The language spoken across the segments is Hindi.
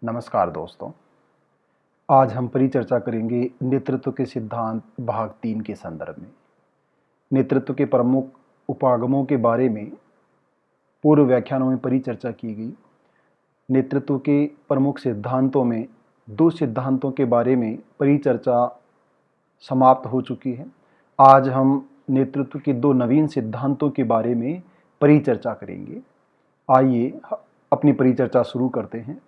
नमस्कार दोस्तों। आज हम परिचर्चा करेंगे नेतृत्व के सिद्धांत भाग 3 के संदर्भ में। नेतृत्व के प्रमुख उपागमों के बारे में पूर्व व्याख्यानों में परिचर्चा की गई। नेतृत्व के प्रमुख सिद्धांतों में 2 सिद्धांतों के बारे में परिचर्चा समाप्त हो चुकी है। आज हम नेतृत्व के 2 नवीन सिद्धांतों के बारे में परिचर्चा करेंगे। आइए अपनी परिचर्चा शुरू करते हैं।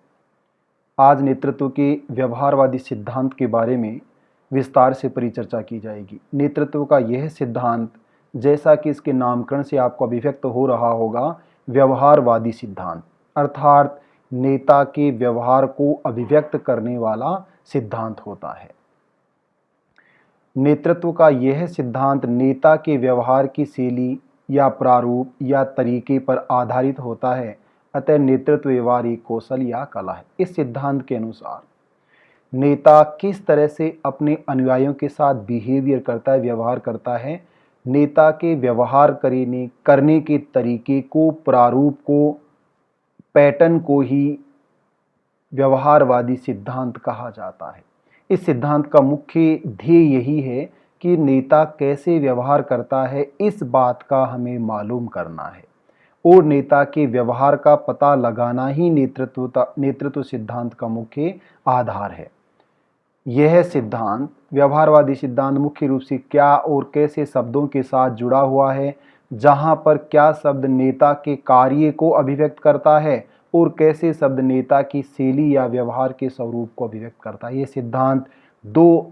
आज नेतृत्व के व्यवहारवादी सिद्धांत के बारे में विस्तार से परिचर्चा की जाएगी। नेतृत्व का यह सिद्धांत, जैसा कि इसके नामकरण से आपको अभिव्यक्त हो रहा होगा, व्यवहारवादी सिद्धांत अर्थात नेता के व्यवहार को अभिव्यक्त करने वाला सिद्धांत होता है। नेतृत्व का यह सिद्धांत नेता के व्यवहार की शैली या प्रारूप या तरीके पर आधारित होता है। अतः नेतृत्व व्यवहार एक कौशल या कला है। इस सिद्धांत के अनुसार नेता किस तरह से अपने अनुयायियों के साथ बिहेवियर करता है, व्यवहार करता है, नेता के व्यवहार करने के तरीके को, प्रारूप को, पैटर्न को ही व्यवहारवादी सिद्धांत कहा जाता है। इस सिद्धांत का मुख्य ध्येय यही है कि नेता कैसे व्यवहार करता है, इस बात का हमें मालूम करना है और नेता के व्यवहार का पता लगाना ही नेतृत्व सिद्धांत का मुख्य आधार है। यह सिद्धांत, व्यवहारवादी सिद्धांत, मुख्य रूप से क्या और कैसे शब्दों के साथ जुड़ा हुआ है, जहां पर क्या शब्द नेता के कार्य को अभिव्यक्त करता है और कैसे शब्द नेता की शैली या व्यवहार के स्वरूप को अभिव्यक्त करता है। यह सिद्धांत 2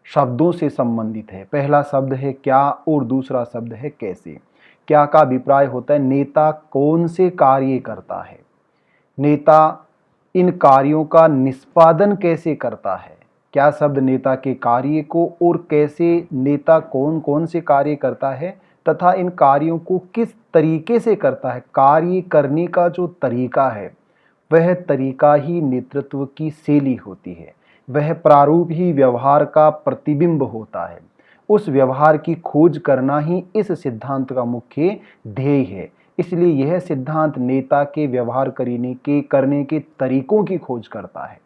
शब्दों से संबंधित है। पहला शब्द है क्या और दूसरा शब्द है कैसे। क्या का अभिप्राय होता है नेता कौन से कार्य करता है, नेता इन कार्यों का निष्पादन कैसे करता है। क्या शब्द नेता के कार्य को और कैसे नेता कौन कौन से कार्य करता है तथा इन कार्यों को किस तरीके से करता है। कार्य करने का जो तरीका है वह तरीका ही नेतृत्व की शैली होती है, वह प्रारूप ही व्यवहार का प्रतिबिंब होता है। उस व्यवहार की खोज करना ही इस सिद्धांत का मुख्य ध्येय है। इसलिए यह सिद्धांत नेता के व्यवहार करने के तरीकों की खोज करता है।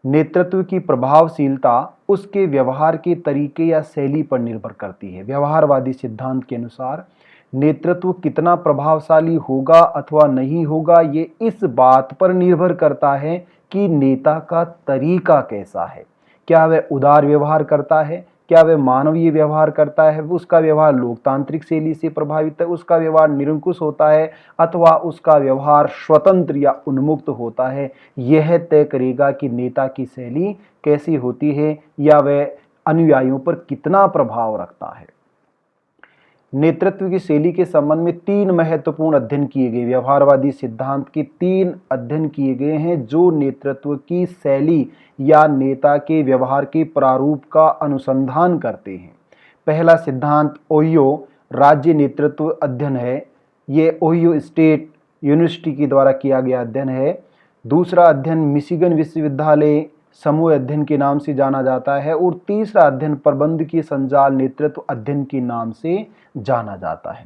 नेतृत्व की प्रभावशीलता उसके व्यवहार के तरीके या शैली पर निर्भर करती है। व्यवहारवादी सिद्धांत के अनुसार नेतृत्व कितना प्रभावशाली होगा अथवा नहीं होगा, ये इस बात पर निर्भर करता है कि नेता का तरीका कैसा है। क्या वह उदार व्यवहार करता है, क्या वह मानवीय व्यवहार करता है, उसका व्यवहार लोकतांत्रिक शैली से प्रभावित है, उसका व्यवहार निरंकुश होता है अथवा उसका व्यवहार स्वतंत्र या उन्मुक्त होता है। यह तय करेगा कि नेता की शैली कैसी होती है या वह अनुयायियों पर कितना प्रभाव रखता है। नेतृत्व की शैली के संबंध में 3 महत्वपूर्ण अध्ययन किए गए। व्यवहारवादी सिद्धांत के 3 अध्ययन किए गए हैं जो नेतृत्व की शैली या नेता के व्यवहार के प्रारूप का अनुसंधान करते हैं। पहला सिद्धांत ओहियो राज्य नेतृत्व अध्ययन है। ये ओहियो स्टेट यूनिवर्सिटी के द्वारा किया गया अध्ययन है। दूसरा अध्ययन मिशिगन विश्वविद्यालय समूह अध्ययन के नाम से जाना जाता है और तीसरा अध्ययन प्रबंधकीय संजाल नेतृत्व अध्ययन के नाम से जाना जाता है।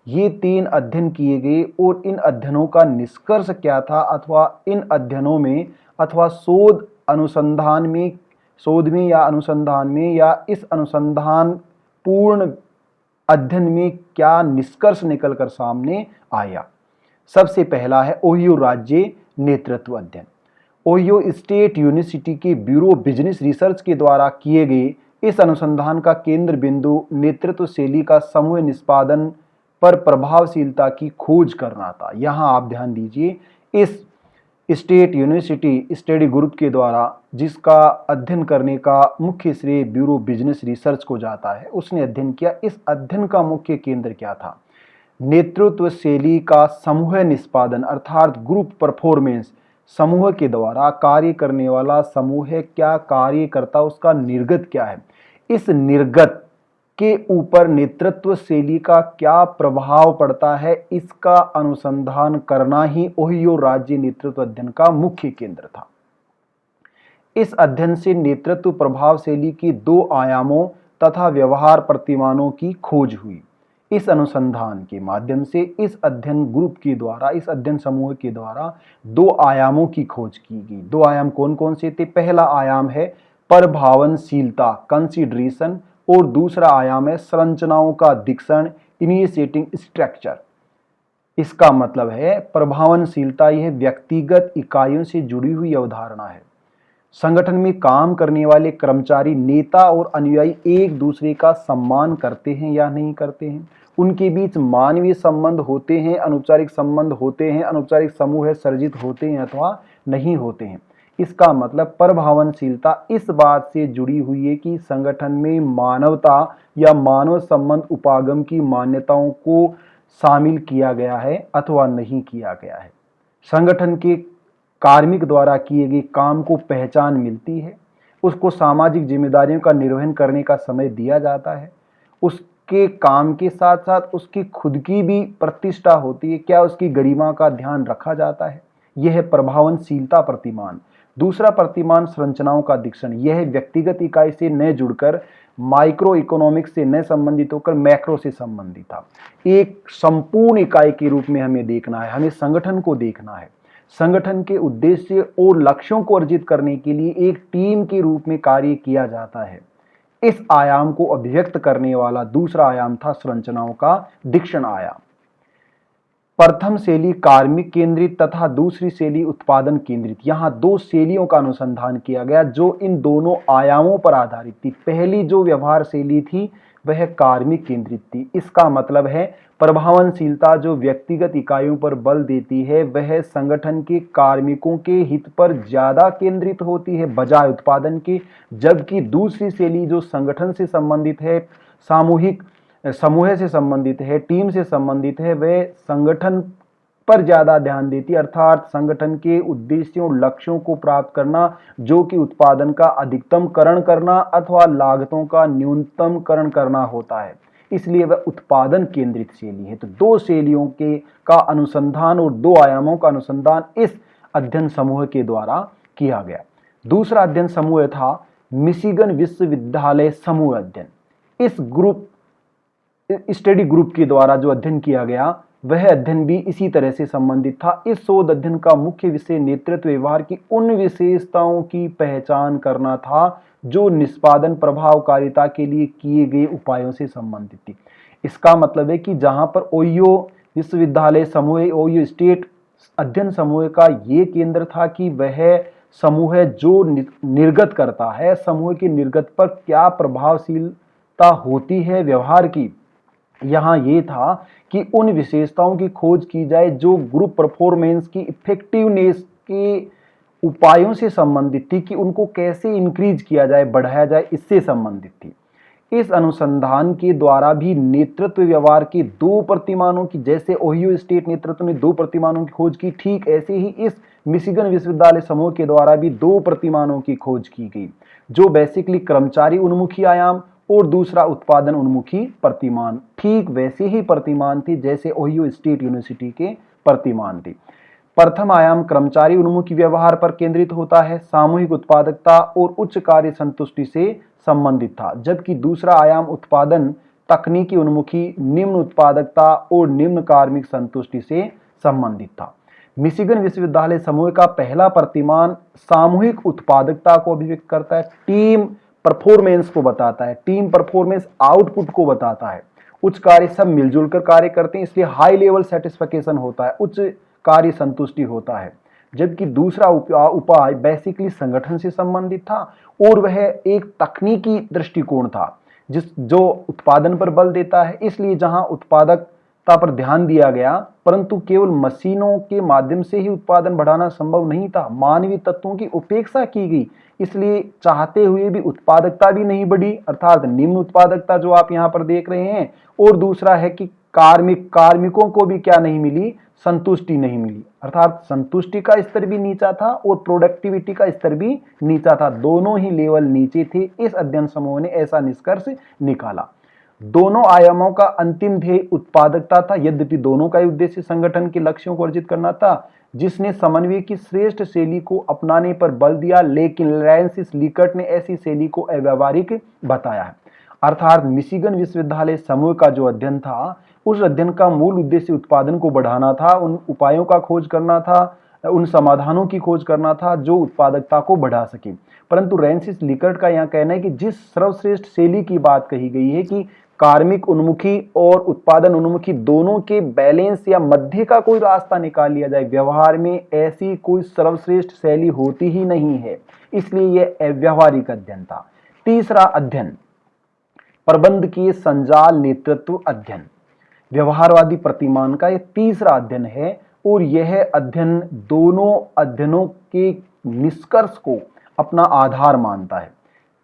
ये 3 अध्ययन किए गए और इन अध्ययनों का निष्कर्ष क्या था अथवा इन अध्ययनों में अथवा शोध में या अनुसंधान में या इस अनुसंधान पूर्ण अध्ययन में क्या निष्कर्ष निकलकर सामने आया। सबसे पहला है ओहियो राज्य नेतृत्व अध्ययन। ओहियो स्टेट यूनिवर्सिटी के ब्यूरो बिजनेस रिसर्च के द्वारा किए गए इस अनुसंधान का केंद्र बिंदु नेतृत्व शैली का समूह निष्पादन पर प्रभावशीलता की खोज करना था। यहाँ आप ध्यान दीजिए, इस स्टेट यूनिवर्सिटी स्टडी ग्रुप के द्वारा जिसका अध्ययन करने का मुख्य श्रेय ब्यूरो बिजनेस रिसर्च को जाता है, उसने अध्ययन किया। इस अध्ययन का मुख्य केंद्र क्या था? नेतृत्व शैली का समूह निष्पादन अर्थात ग्रुप परफॉर्मेंस। समूह के द्वारा कार्य करने वाला समूह क्या कार्य करता, उसका निर्गत क्या है, इस निर्गत के ऊपर नेतृत्व शैली का क्या प्रभाव पड़ता है, इसका अनुसंधान करना ही ओहियो राज्य नेतृत्व अध्ययन का मुख्य केंद्र था। इस अध्ययन से नेतृत्व प्रभाव शैली की 2 आयामों तथा व्यवहार प्रतिमानों की खोज हुई। इस अनुसंधान के माध्यम से इस अध्ययन ग्रुप के द्वारा, इस अध्ययन समूह के द्वारा दो आयामों की खोज की गई। दो आयाम कौन कौन से थे? पहला आयाम है प्रभावनशीलता, कंसीडरेशन, और दूसरा आयाम है संरचनाओं का दिक्षण, इनिशिएटिंग स्ट्रक्चर। इसका मतलब है प्रभावनशीलता यह व्यक्तिगत इकाइयों से जुड़ी हुई अवधारणा है। संगठन में काम करने वाले कर्मचारी, नेता और अनुयायी एक दूसरे का सम्मान करते हैं या नहीं करते हैं? उनके बीच मानवीय संबंध होते हैं, अनौपचारिक संबंध होते हैं, अनौपचारिक समूह सर्जित होते हैं अथवा नहीं होते हैं। इसका मतलब प्रभावनशीलता इस बात से जुड़ी हुई है कि संगठन में मानवता या मानव संबंध उपागम की मान्यताओं को शामिल किया गया है अथवा नहीं किया गया है। संगठन के कार्मिक द्वारा किए गए काम को पहचान मिलती है, उसको सामाजिक जिम्मेदारियों का निर्वहन करने का समय दिया जाता है, उसके काम के साथ साथ उसकी खुद की भी प्रतिष्ठा होती है, क्या उसकी गरिमा का ध्यान रखा जाता है। यह है प्रभावनशीलता प्रतिमान। दूसरा प्रतिमान संरचनाओं का दिक्षण, यह व्यक्तिगत इकाई से न जुड़कर माइक्रो इकोनॉमिक्स से न संबंधित होकर मैक्रो से संबंधित था। एक संपूर्ण इकाई के रूप में हमें देखना है, हमें संगठन को देखना है। संगठन के उद्देश्य और लक्ष्यों को अर्जित करने के लिए एक टीम के रूप में कार्य किया जाता है। इस आयाम को अभिव्यक्त करने वाला दूसरा आयाम था संरचनाओं का दिक्षण आयाम। प्रथम शैली कार्मिक केंद्रित तथा दूसरी शैली उत्पादन केंद्रित। यहाँ दो शैलियों का अनुसंधान किया गया जो इन दोनों आयामों पर आधारित थी। पहली जो व्यवहार शैली थी वह कार्मिक केंद्रित थी। इसका मतलब है प्रभावनशीलता जो व्यक्तिगत इकाइयों पर बल देती है वह संगठन के कार्मिकों के हित पर ज्यादा केंद्रित होती है बजाय उत्पादन के, जबकि दूसरी शैली जो संगठन से संबंधित है, सामूहिक समूह से संबंधित है, टीम से संबंधित है, वह संगठन पर ज्यादा ध्यान देती है, अर्थात संगठन के उद्देश्यों लक्ष्यों को प्राप्त करना जो कि उत्पादन का अधिकतमकरण करना अथवा लागतों का न्यूनतमकरण करना होता है। इसलिए वह उत्पादन केंद्रित शैली है। तो दो शैलियों के का अनुसंधान और दो आयामों का अनुसंधान इस अध्ययन समूह के द्वारा किया गया। दूसरा अध्ययन समूह था मिशिगन विश्वविद्यालय समूह अध्ययन। इस स्टडी ग्रुप के द्वारा जो अध्ययन किया गया वह अध्ययन भी इसी तरह से संबंधित था। इस शोध अध्ययन का मुख्य विषय नेतृत्व व्यवहार की उन विशेषताओं की पहचान करना था जो निष्पादन प्रभावकारिता के लिए किए गए उपायों से संबंधित थी। इसका मतलब है कि जहां पर ओहियो विश्वविद्यालय समूह, ओहियो स्टेट अध्ययन समूह का ये केंद्र था कि वह समूह जो निर्गत करता है, समूह के निर्गत पर क्या प्रभावशीलता होती है व्यवहार की, यहाँ ये था कि उन विशेषताओं की खोज की जाए जो ग्रुप परफॉर्मेंस की इफेक्टिवनेस के उपायों से संबंधित थी, कि उनको कैसे इंक्रीज किया जाए, बढ़ाया जाए, इससे संबंधित थी। इस अनुसंधान के द्वारा भी नेतृत्व व्यवहार के दो प्रतिमानों की, जैसे ओहियो स्टेट नेतृत्व ने दो प्रतिमानों की खोज की, ठीक ऐसे ही इस मिशिगन विश्वविद्यालय समूह के द्वारा भी दो प्रतिमानों की खोज की गई, जो बेसिकली कर्मचारी उन्मुखी आयाम और दूसरा उत्पादन उन्मुखी प्रतिमान, ठीक वैसे ही प्रतिमान थे जैसे ओहियो स्टेट यूनिवर्सिटी के प्रतिमान थे। प्रथम आयाम कर्मचारी उन्मुखी व्यवहार पर केंद्रित होता है, सामूहिक उत्पादकता और उच्च कार्य संतुष्टि से संबंधित था, जबकि दूसरा आयाम उत्पादन तकनीकी उन्मुखी, निम्न उत्पादकता और निम्न कार्मिक संतुष्टि से संबंधित था। मिशिगन विश्वविद्यालय समूह का पहला प्रतिमान सामूहिक उत्पादकता को अभिव्यक्त करता है, टीम परफॉर्मेंस को बताता है, टीम परफॉर्मेंस आउटपुट को बताता है। उच्च कार्य सब मिलजुल कर कार्य करते हैं, इसलिए हाई लेवल सेटिस्फेक्शन होता है, उच्च कार्य संतुष्टि होता है। जबकि दूसरा उपाय बेसिकली संगठन से संबंधित था और वह एक तकनीकी दृष्टिकोण था जो उत्पादन पर बल देता है। इसलिए जहां उत्पादकता पर ध्यान दिया गया, परंतु केवल मशीनों के माध्यम से ही उत्पादन बढ़ाना संभव नहीं था, मानवीय तत्वों की उपेक्षा की गई, इसलिए चाहते हुए भी उत्पादकता भी नहीं बढ़ी, अर्थात निम्न उत्पादकता जो आप यहां पर देख रहे हैं। और दूसरा है कि कार्मिकों को भी क्या नहीं मिली, संतुष्टि नहीं मिली, अर्थात संतुष्टि का स्तर भी नीचा था और प्रोडक्टिविटी का स्तर भी नीचा था, दोनों ही लेवल नीचे थे। इस अध्ययन समूह ने ऐसा निष्कर्ष निकाला। दोनों आयामों का अंतिम ध्येय उत्पादकता था, यद्यपि दोनों का उद्देश्य संगठन के लक्ष्यों को अर्जित करना था, जिसने समन्वय की श्रेष्ठ शैली को अपनाने पर बल दिया, लेकिन लॉरेंसिस लिकर्ट ने ऐसी शैली को अव्यावहारिक बताया है। अर्थात मिशिगन विश्वविद्यालय समूह का जो अध्ययन था, उस अध्ययन का मूल उद्देश्य उत्पादन को बढ़ाना था, उन उपायों का खोज करना था, उन समाधानों की खोज करना था जो उत्पादकता को बढ़ा सके। परंतु रैंसिस लिकर्ट का यह कहना है कि जिस सर्वश्रेष्ठ शैली की बात कही गई है कि कार्मिक उन्मुखी और उत्पादन उन्मुखी दोनों के बैलेंस या मध्य का कोई रास्ता निकाल लिया जाए, व्यवहार में ऐसी कोई सर्वश्रेष्ठ शैली होती ही नहीं है, इसलिए यह व्यवहारिक अध्ययन था। तीसरा अध्ययन प्रबंधकीय संजाल नेतृत्व अध्ययन, व्यवहारवादी प्रतिमान का यह तीसरा अध्ययन है और यह अध्ययन दोनों अध्ययनों के निष्कर्ष को अपना आधार मानता है।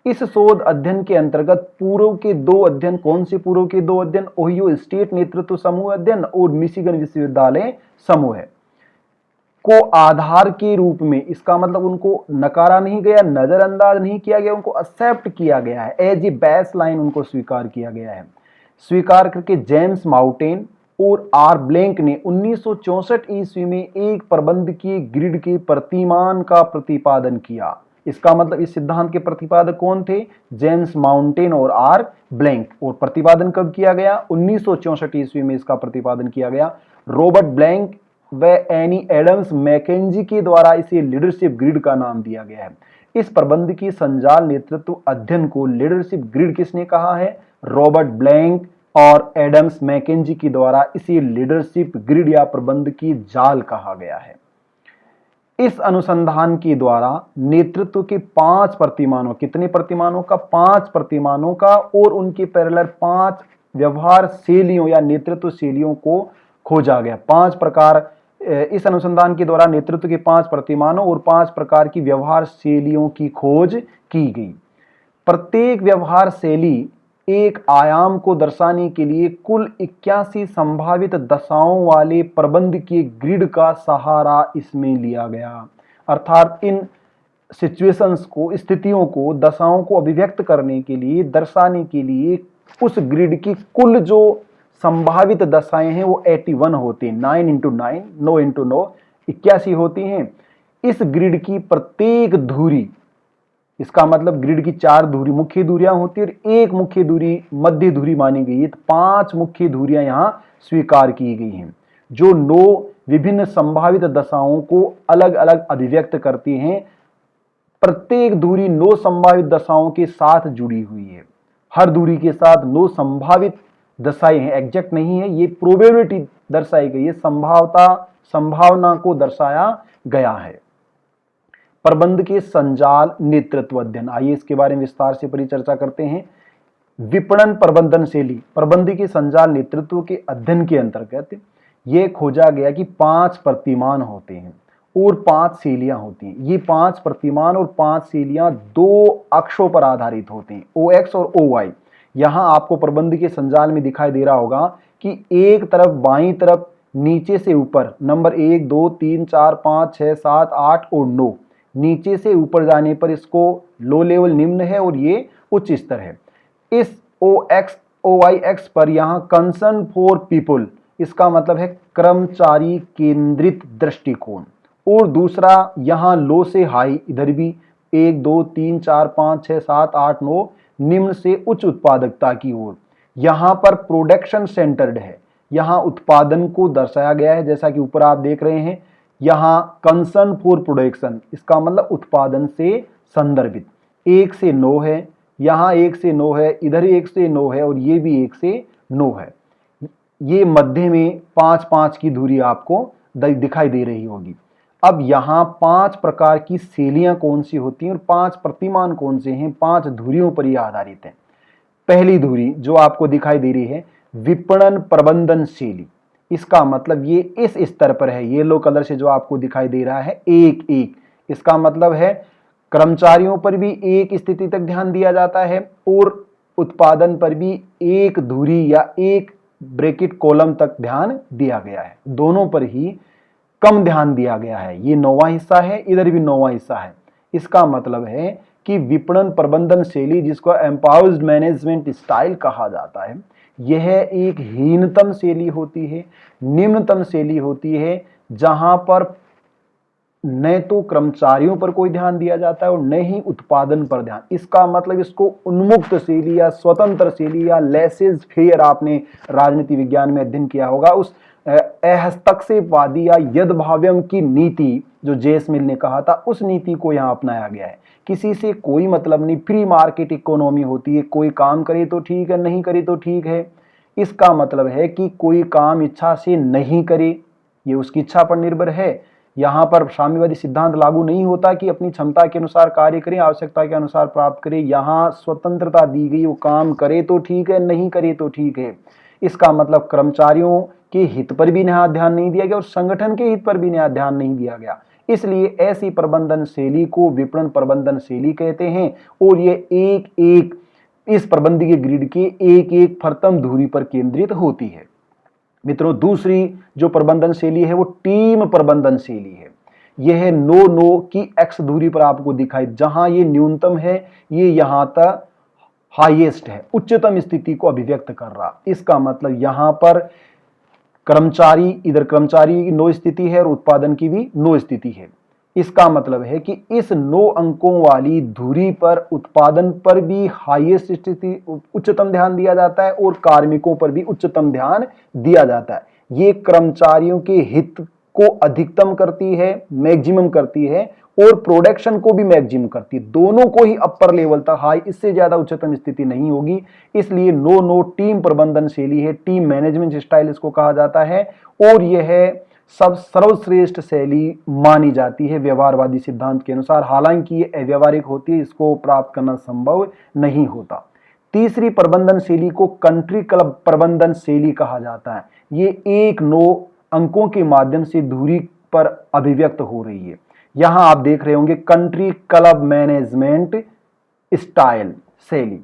इस शोध अध्ययन के अंतर्गत पूर्व के दो अध्ययन, कौन से पूर्व के दो अध्ययन? ओहियो स्टेट नेतृत्व समूह अध्ययन और मिशिगन विश्वविद्यालय समूह को आधार के रूप में, इसका मतलब उनको नकारा नहीं गया, नजरअंदाज नहीं किया गया, उनको एक्सेप्ट किया गया है, एज ए बेस लाइन उनको स्वीकार किया गया है। स्वीकार करके जेम्स माउंटेन और आर ब्लैंक ने 1964 ईस्वी में एक प्रबंधकीय ग्रिड के प्रतिमान का प्रतिपादन किया। इसका मतलब इस सिद्धांत के प्रतिपादक कौन थे? जेम्स माउंटेन और आर ब्लैंक। और प्रतिपादन कब किया गया? 1964 ईस्वी में इसका प्रतिपादन किया गया। रॉबर्ट ब्लैंक व एनी एडम्स मैकेंजी के द्वारा इसे लीडरशिप ग्रिड का नाम दिया गया है। इस प्रबंधकीय संजाल नेतृत्व अध्ययन को लीडरशिप ग्रिड किसने कहा है? रॉबर्ट ब्लैंक और एडम्स मैकेंजी के द्वारा इसे लीडरशिप ग्रिड या प्रबंधकीय जाल कहा गया है। इस अनुसंधान के द्वारा नेतृत्व के 5 प्रतिमानों, कितने प्रतिमानों का? 5 प्रतिमानों का और उनके पैरेलल 5 व्यवहार शैलियों या नेतृत्व शैलियों को खोजा गया। 5 प्रकार, इस अनुसंधान के द्वारा नेतृत्व के 5 प्रतिमानों और 5 प्रकार की व्यवहार शैलियों की खोज की गई। प्रत्येक व्यवहार शैली एक आयाम को दर्शाने के लिए कुल 81 संभावित दशाओं वाले प्रबंधकीय ग्रिड का सहारा इसमें लिया गया। अर्थात इन सिचुएशंस को, स्थितियों को, दशाओं को अभिव्यक्त करने के लिए, दर्शाने के लिए उस ग्रिड की कुल जो संभावित दशाएं हैं वो 81 होती हैं। 9 इंटू 9, 9 इंटू 9, 81 होती हैं। इस ग्रिड की प्रत्येक धुरी, इसका मतलब ग्रिड की 4 धुरी मुख्य धुरियां होती है और एक मुख्य धुरी मध्य धुरी मानी गई है। तो 5 मुख्य धुरियां यहां स्वीकार की गई हैं जो 9 विभिन्न संभावित दशाओं को अलग अलग अभिव्यक्त करती हैं। प्रत्येक धुरी 9 संभावित दशाओं के साथ जुड़ी हुई है। हर धुरी के साथ 9 संभावित दशाएं हैं, एग्जैक्ट नहीं है, ये प्रोबेबिलिटी दर्शाई गई है, संभावना को दर्शाया गया है। प्रबंध के संजाल नेतृत्व अध्ययन, आइए इसके बारे में विस्तार से परिचर्चा करते हैं। विपणन प्रबंधन शैली प्रबंध के संजाल नेतृत्व के अध्ययन के अंतर्गत यह खोजा गया कि 5 प्रतिमान होते हैं और 5 शैलियां होती हैं। ये 5 प्रतिमान और 5 शैलियां 2 अक्षों पर आधारित होते हैं, OX और OY। यहां आपको प्रबंध के संजाल में दिखाई दे रहा होगा कि एक तरफ बाईं तरफ नीचे से ऊपर नंबर 1, 2, 3, 4, 5, 6, 7, 8 और 9, नीचे से ऊपर जाने पर इसको लो लेवल निम्न है और ये उच्च स्तर है। इस OX OYX पर यहाँ कंसर्न फॉर पीपल, इसका मतलब है कर्मचारी केंद्रित दृष्टिकोण, और दूसरा यहाँ लो से हाई, इधर भी 1, 2, 3, 4, 5, 6, 7, 8, 9 निम्न से उच्च उत्पादकता की ओर। यहाँ पर प्रोडक्शन सेंटर्ड है, यहाँ उत्पादन को दर्शाया गया है जैसा कि ऊपर आप देख रहे हैं। यहाँ कंसर्न फॉर प्रोडक्शन, इसका मतलब उत्पादन से संदर्भित। 1 से 9 है, यहाँ 1 से 9 है, इधर 1 से 9 है और ये भी 1 से 9 है। ये मध्य में 5-5 की दूरी आपको दिखाई दे रही होगी। अब यहाँ 5 प्रकार की शैलियां कौन सी होती हैं और 5 प्रतिमान कौन से हैं, 5 धुरियों पर ये आधारित है। पहली धुरी जो आपको दिखाई दे रही है विपणन प्रबंधन शैली, इसका मतलब ये इस स्तर पर है, येलो कलर से जो आपको दिखाई दे रहा है 1-1, इसका मतलब है कर्मचारियों पर भी एक स्थिति तक ध्यान दिया जाता है और उत्पादन पर भी एक धुरी या एक ब्रैकेट कॉलम तक ध्यान दिया गया है। दोनों पर ही कम ध्यान दिया गया है। ये 9वां हिस्सा है, इधर भी 9वां हिस्सा है। इसका मतलब है कि विपणन प्रबंधन शैली, जिसको एम्पावर्ड मैनेजमेंट स्टाइल कहा जाता है, यह एक हीनतम शैली होती है, निम्नतम शैली होती है, जहां पर न तो कर्मचारियों पर कोई ध्यान दिया जाता है और न ही उत्पादन पर ध्यान। इसका मतलब इसको उन्मुक्त शैली या स्वतंत्र शैली या लेसेज फेयर, आपने राजनीति विज्ञान में अध्ययन किया होगा, उस हस्तक्षेपवादी या यदभाव्यम की नीति जो जेस मिल ने कहा था, उस नीति को यहाँ अपनाया गया है। किसी से कोई मतलब नहीं, फ्री मार्केट इकोनॉमी होती है, कोई काम करे तो ठीक है, नहीं करे तो ठीक है। इसका मतलब है कि कोई काम इच्छा से नहीं करे, ये उसकी इच्छा पर निर्भर है। यहाँ पर साम्यवादी सिद्धांत लागू नहीं होता कि अपनी क्षमता के अनुसार कार्य करें, आवश्यकता के अनुसार प्राप्त करें। यहाँ स्वतंत्रता दी गई, वो काम करे तो ठीक है, नहीं करे तो ठीक है। इसका मतलब कर्मचारियों के हित पर भी नया ध्यान नहीं दिया गया और संगठन के हित पर भी नया ध्यान नहीं दिया गया। इसलिए ऐसी प्रबंधन शैली को विपणन प्रबंधन शैली कहते हैं और ये एक एक इस प्रबंधकीय ग्रिड के एक एक फर्तम धुरी पर केंद्रित होती है। मित्रों, दूसरी जो प्रबंधन शैली है वो टीम प्रबंधन शैली है। यह नो की एक्स दूरी पर आपको दिखाई, जहां ये न्यूनतम है, ये यहां तक हाईएस्ट है, उच्चतम स्थिति को अभिव्यक्त कर रहा। इसका मतलब यहां पर कर्मचारी, इधर कर्मचारी की नो स्थिति है और उत्पादन की भी नो स्थिति है। इसका मतलब है कि इस 9 अंकों वाली धुरी पर उत्पादन पर भी हाईएस्ट स्थिति, उच्चतम ध्यान दिया जाता है और कार्मिकों पर भी उच्चतम ध्यान दिया जाता है। ये कर्मचारियों के हित को अधिकतम करती है, मैक्सिमम करती है, और प्रोडक्शन को भी मैक्सिमम करती है। दोनों को ही अपर लेवल तक हाई, इससे ज्यादा उच्चतम स्थिति नहीं होगी। इसलिए नो टीम प्रबंधन शैली है, टीम मैनेजमेंट स्टाइल इसको कहा जाता है और यह सब सर्वश्रेष्ठ शैली मानी जाती है व्यवहारवादी सिद्धांत के अनुसार। हालांकि ये अव्यवहारिक होती है, इसको प्राप्त करना संभव नहीं होता। तीसरी प्रबंधन शैली को कंट्री क्लब प्रबंधन शैली कहा जाता है। ये एक 9 अंकों के माध्यम से धुरी पर अभिव्यक्त हो रही है। यहां आप देख रहे होंगे कंट्री क्लब मैनेजमेंट स्टाइल शैली।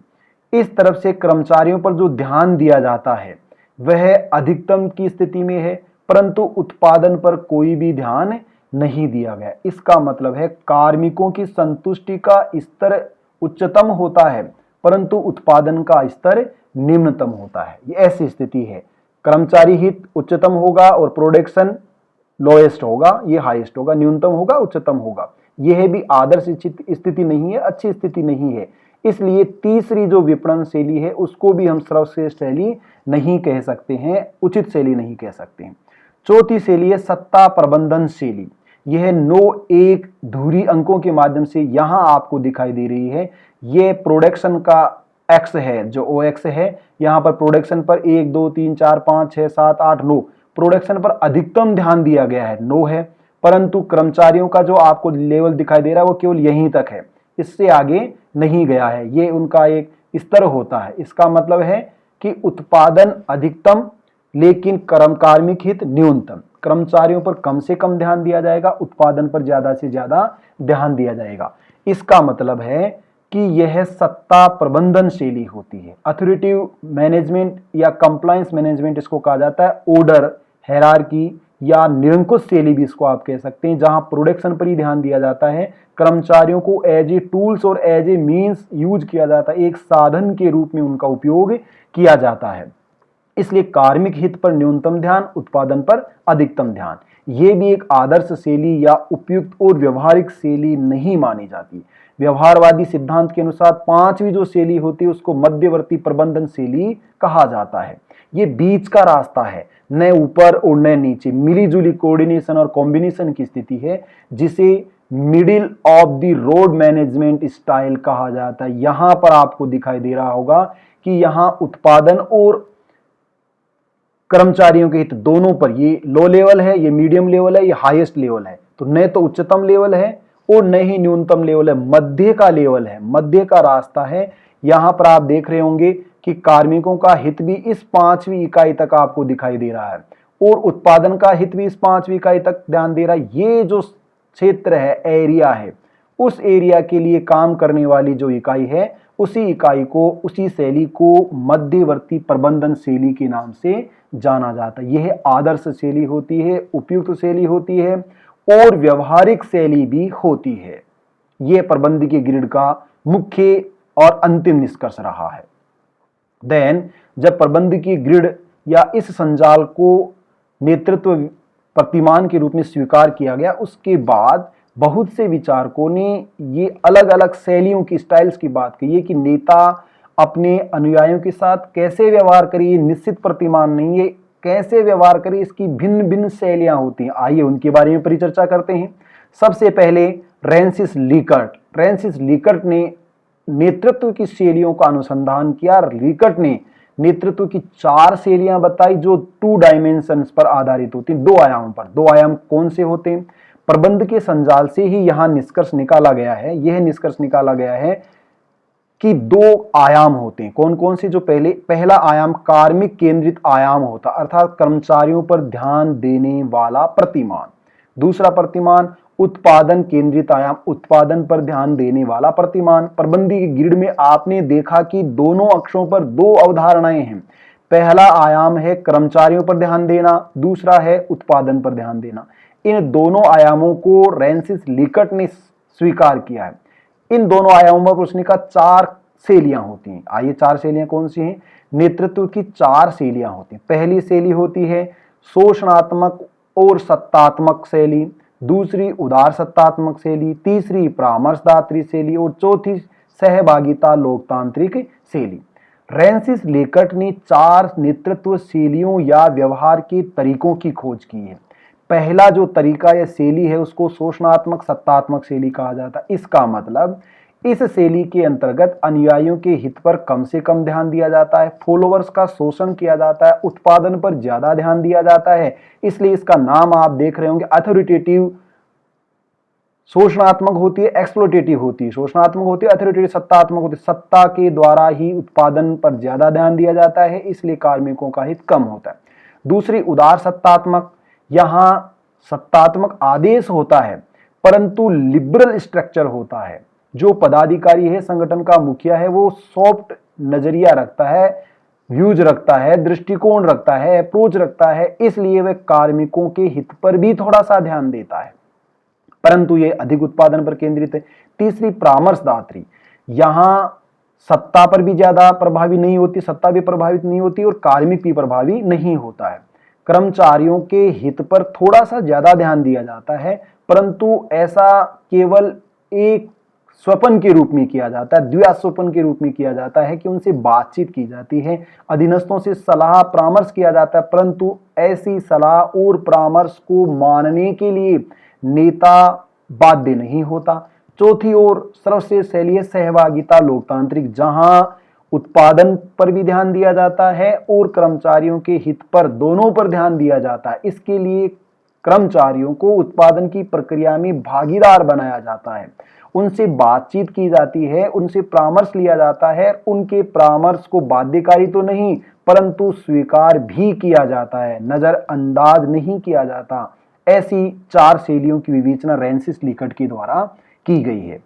इस तरफ से कर्मचारियों पर जो ध्यान दिया जाता है वह अधिकतम की स्थिति में है, परंतु उत्पादन पर कोई भी ध्यान नहीं दिया गया। इसका मतलब है कार्मिकों की संतुष्टि का स्तर उच्चतम होता है, परंतु उत्पादन का स्तर निम्नतम होता है। ये ऐसी स्थिति है, कर्मचारी हित उच्चतम होगा और प्रोडक्शन लोएस्ट होगा, ये हाईएस्ट होगा, न्यूनतम होगा, उच्चतम होगा। यह भी आदर्श स्थिति नहीं है, अच्छी स्थिति नहीं है। इसलिए तीसरी जो विपणन शैली है उसको भी हम सर्वश्रेष्ठ शैली नहीं कह सकते हैं, उचित शैली नहीं कह सकते हैं। चौथी शैली है सत्ता प्रबंधन शैली। यह 9 एक धुरी अंकों के माध्यम से यहां आपको दिखाई दे रही है। यह प्रोडक्शन का एक्स है, जो ओ एक्स है। यहां पर प्रोडक्शन पर 1 2 3 4 5 6 7 8 9 प्रोडक्शन पर अधिकतम ध्यान दिया गया है, 9 है। परंतु कर्मचारियों का जो आपको लेवल दिखाई दे रहा है वो केवल यहीं तक है, इससे आगे नहीं गया है। ये उनका एक स्तर होता है। इसका मतलब है कि उत्पादन अधिकतम लेकिन कार्मिक हित न्यूनतम। कर्मचारियों पर कम से कम ध्यान दिया जाएगा, उत्पादन पर ज्यादा से ज्यादा ध्यान दिया जाएगा। इसका मतलब है कि यह सत्ता प्रबंधन शैली होती है। अथॉरिटिव मैनेजमेंट या कंप्लायंस मैनेजमेंट इसको कहा जाता है। ऑर्डर, हायरार्की या निरंकुश शैली भी इसको आप कह सकते हैं, जहां प्रोडक्शन पर ही ध्यान दिया जाता है। कर्मचारियों को एज ए टूल्स और एज ए मीन्स यूज किया जाता है, एक साधन के रूप में उनका उपयोग किया जाता है। इसलिए कार्मिक हित पर न्यूनतम ध्यान, उत्पादन पर अधिकतम ध्यान। यह भी एक आदर्श शैली या उपयुक्त और व्यवहारिक शैली नहीं मानी जाती। व्यवहारवादी सिद्धांत के अनुसार पांचवी जो शैली होती है उसको मध्यवर्ती प्रबंधन शैली कहा जाता है। ये बीच का रास्ता है, न ऊपर और न नीचे, मिलीजुली कोऑर्डिनेशन और कॉम्बिनेशन की स्थिति है, जिसे middle of the road management style कहा जाता है। यहां पर आपको दिखाई दे रहा होगा कि यहां उत्पादन और कर्मचारियों के हित दोनों पर, ये लो लेवल है, ये मीडियम लेवल है, ये हाईएस्ट लेवल है। तो न तो उच्चतम लेवल है और न ही न्यूनतम लेवल है, मध्य का लेवल है, मध्य का रास्ता है। यहां पर आप देख रहे होंगे कि कार्मिकों का हित भी इस 5वीं इकाई तक आपको दिखाई दे रहा है और उत्पादन का हित भी इस 5वीं इकाई तक ध्यान दे रहा है। ये जो क्षेत्र है, एरिया है, उस एरिया के लिए काम करने वाली जो इकाई है, उसी इकाई को, उसी शैली को मध्यवर्ती प्रबंधन शैली के नाम से जाना जाता है। यह आदर्श शैली होती है, उपयुक्त शैली होती है और व्यवहारिक शैली भी होती है। यह प्रबंधकीय ग्रिड का मुख्य और अंतिम निष्कर्ष रहा है। देन जब प्रबंधकीय ग्रिड या इस संजाल को नेतृत्व प्रतिमान के रूप में स्वीकार किया गया, उसके बाद बहुत से विचारकों ने ये अलग अलग शैलियों की, स्टाइल्स की बात की है कि नेता अपने अनुयायियों के साथ कैसे व्यवहार करे, ये निश्चित प्रतिमान नहीं है, कैसे व्यवहार करे, इसकी भिन्न भिन्न शैलियां होती हैं। आइए उनके बारे में परिचर्चा करते हैं। सबसे पहले रेंसिस लीकर्ट ने नेतृत्व की शैलियों का अनुसंधान किया। लीकर्ट ने नेतृत्व की 4 शैलियां बताई जो 2 डायमेंशंस पर आधारित होती हैं, 2 आयामों पर। 2 आयाम कौन से होते हैं? प्रबंध के संजाल से ही यहां निष्कर्ष निकाला गया है, यह निष्कर्ष निकाला गया है कि 2 आयाम होते हैं। कौन कौन से? जो पहला आयाम कार्मिक केंद्रित आयाम होता, अर्थात कर्मचारियों पर ध्यान देने वाला प्रतिमान। दूसरा प्रतिमान उत्पादन केंद्रित आयाम, उत्पादन पर ध्यान देने वाला प्रतिमान। प्रबंधी के ग्रिड में आपने देखा कि दोनों अक्षों पर 2 अवधारणाएं हैं। पहला आयाम है कर्मचारियों पर ध्यान देना, दूसरा है उत्पादन पर ध्यान देना। इन दोनों आयामों को रेंसिस लीकर्ट ने स्वीकार किया है। इन दोनों आयामों पर उसने कहा 4 शैलियां होती हैं। आइए 4 शैलियां कौन सी हैं? नेतृत्व की 4 शैलियां होती हैं। पहली शैली होती है शोषणात्मक और सत्तात्मक शैली, दूसरी उदार सत्तात्मक शैली, तीसरी परामर्शदात्री शैली और चौथी सहभागिता लोकतांत्रिक शैली। रेंसिस लीकर्ट ने 4 नेतृत्व शैलियों या व्यवहार के तरीकों की खोज की है। पहला जो तरीका या शैली है उसको शोषणात्मक सत्तात्मक शैली कहा जाता है। इसका मतलब इस शैली के अंतर्गत अनुयायियों के हित पर कम से कम ध्यान दिया जाता है, फॉलोअर्स का शोषण किया जाता है, उत्पादन पर ज्यादा ध्यान दिया जाता है। इसलिए इसका नाम आप देख रहे होंगे अथॉरिटेटिव। शोषणात्मक होती है, एक्सप्लोटेटिव होती है। शोषणात्मक होती है, अथॉरिटेटिव सत्तात्मक होती है। सत्ता के द्वारा ही उत्पादन पर ज्यादा ध्यान दिया जाता है, इसलिए कार्मिकों का हित कम होता है। दूसरी उदार सत्तात्मक, यहां सत्तात्मक आदेश होता है परंतु लिबरल स्ट्रक्चर होता है। जो पदाधिकारी है, संगठन का मुखिया है, वो सॉफ्ट नजरिया रखता है, व्यूज रखता है, दृष्टिकोण रखता है, अप्रोच रखता है, इसलिए वह कार्मिकों के हित पर भी थोड़ा सा ध्यान देता है, परंतु यह अधिक उत्पादन पर केंद्रित है। तीसरी परामर्शदात्री, यहां सत्ता पर भी ज्यादा प्रभावी नहीं होती, सत्ता भी प्रभावित नहीं होती और कार्मिक भी प्रभावी नहीं होता है। कर्मचारियों के हित पर थोड़ा सा ज्यादा ध्यान दिया जाता है, परंतु ऐसा केवल एक स्वपन के रूप में किया जाता है, द्व्यास्वपन के रूप में किया जाता है कि उनसे बातचीत की जाती है, अधीनस्थों से सलाह परामर्श किया जाता है, परंतु ऐसी सलाह और परामर्श को मानने के लिए नेता बाध्य नहीं होता। चौथी और सर्वश्रेष्ठ शैली है सहभागिता लोकतांत्रिक, जहां उत्पादन पर भी ध्यान दिया जाता है और कर्मचारियों के हित पर, दोनों पर ध्यान दिया जाता है। इसके लिए कर्मचारियों को उत्पादन की प्रक्रिया में भागीदार बनाया जाता है, उनसे बातचीत की जाती है, उनसे परामर्श लिया जाता है, उनके परामर्श को बाध्यकारी तो नहीं परंतु स्वीकार भी किया जाता है, नजरअंदाज नहीं किया जाता। ऐसी 4 शैलियों की विवेचना रेंसिस लीकर्ट के द्वारा की गई है।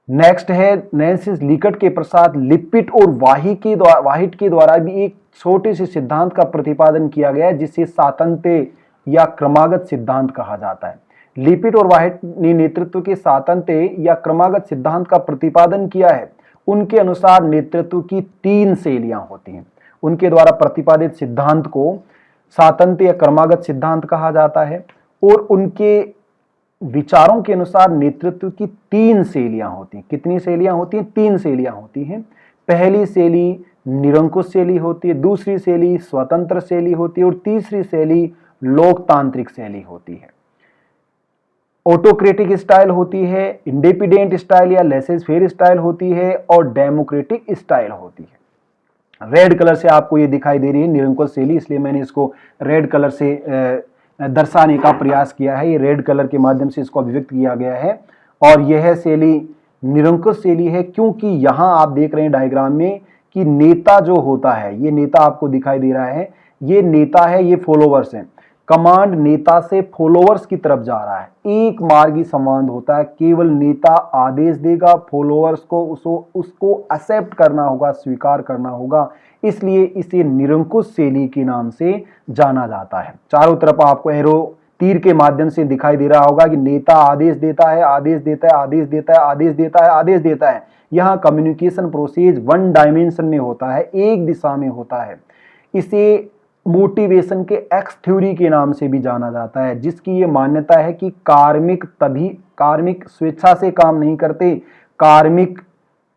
नेक्स्ट है रेंसिस लीकर्ट के पश्चात लिपिट और वाहिट के द्वारा भी एक छोटे से सिद्धांत का प्रतिपादन किया गया है, जिसे सातत्य या क्रमागत सिद्धांत कहा जाता है। लिपिट और वाहिट ने नेतृत्व के सातत्य या क्रमागत सिद्धांत का प्रतिपादन किया है। उनके अनुसार नेतृत्व की 3 शैलियां होती हैं। उनके द्वारा प्रतिपादित सिद्धांत को सातत्य या क्रमागत सिद्धांत कहा जाता है और उनके विचारों के अनुसार नेतृत्व की 3 शैलियां होती हैं। कितनी शैलियां होती हैं? 3 शैलियां होती हैं। पहली शैली निरंकुश शैली होती है, दूसरी शैली स्वतंत्र शैली होती है और तीसरी शैली लोकतांत्रिक शैली होती है। ऑटोक्रेटिक स्टाइल होती है, इंडिपेंडेंट स्टाइल या लेसेस फेयर स्टाइल होती है और डेमोक्रेटिक स्टाइल होती है। रेड कलर से आपको ये दिखाई दे रही है निरंकुश शैली, इसलिए मैंने इसको रेड कलर से दर्शाने का प्रयास किया है। ये रेड कलर के माध्यम से इसको अभिव्यक्त किया गया है और यह शैली निरंकुश शैली है, क्योंकि यहां आप देख रहे हैं डायग्राम में कि नेता जो होता है, ये नेता आपको दिखाई दे रहा है, ये नेता है, ये फॉलोवर्स हैं। कमांड नेता से फॉलोअर्स की तरफ जा रहा है, एक मार्गी संवाद होता है। केवल नेता आदेश देगा, फॉलोअर्स को उसको एक्सेप्ट करना होगा, स्वीकार करना होगा, इसलिए इसे निरंकुश शैली के नाम से जाना जाता है। चारों तरफ आपको एरो तीर के माध्यम से दिखाई दे रहा होगा कि नेता आदेश देता है, आदेश देता है, आदेश देता है, आदेश देता है, आदेश देता है। यहाँ कम्युनिकेशन प्रोसेस 1 डायमेंशन में होता है, एक दिशा में होता है। इसे मोटिवेशन के एक्स थ्योरी के नाम से भी जाना जाता है, जिसकी ये मान्यता है कि कार्मिक स्वेच्छा से काम नहीं करते, कार्मिक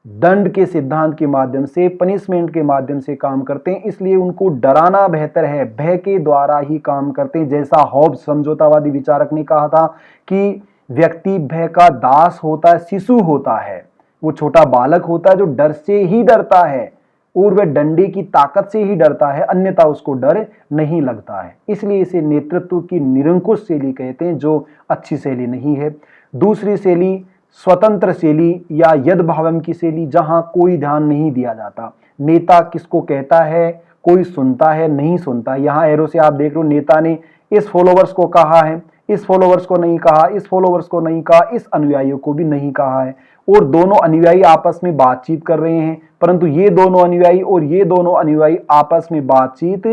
दंड के सिद्धांत के माध्यम से, पनिशमेंट के माध्यम से काम करते हैं, इसलिए उनको डराना बेहतर है, भय के द्वारा ही काम करते हैं। जैसा हॉब्स समझौतावादी विचारक ने कहा था कि व्यक्ति भय का दास होता है, शिशु होता है, वो छोटा बालक होता है जो डर से ही डरता है और वह डंडे की ताकत से ही डरता है, अन्यथा उसको डर नहीं लगता है। इसलिए इसे नेतृत्व की निरंकुश शैली कहते हैं, जो अच्छी शैली नहीं है। दूसरी शैली स्वतंत्र शैली या यदभावम की शैली, जहां कोई ध्यान नहीं दिया जाता। नेता किसको कहता है, कोई सुनता है, नहीं सुनता। यहाँ एरो से आप देख रहे हो, नेता ने इस फॉलोवर्स को कहा है, इस फॉलोवर्स को नहीं कहा, इस फॉलोवर्स को नहीं कहा, इस अनुयायियों को भी नहीं कहा है, और दोनों अनुयायी आपस में बातचीत कर रहे हैं, परंतु ये दोनों अनुयायी और ये दोनों अनुयायी आपस में बातचीत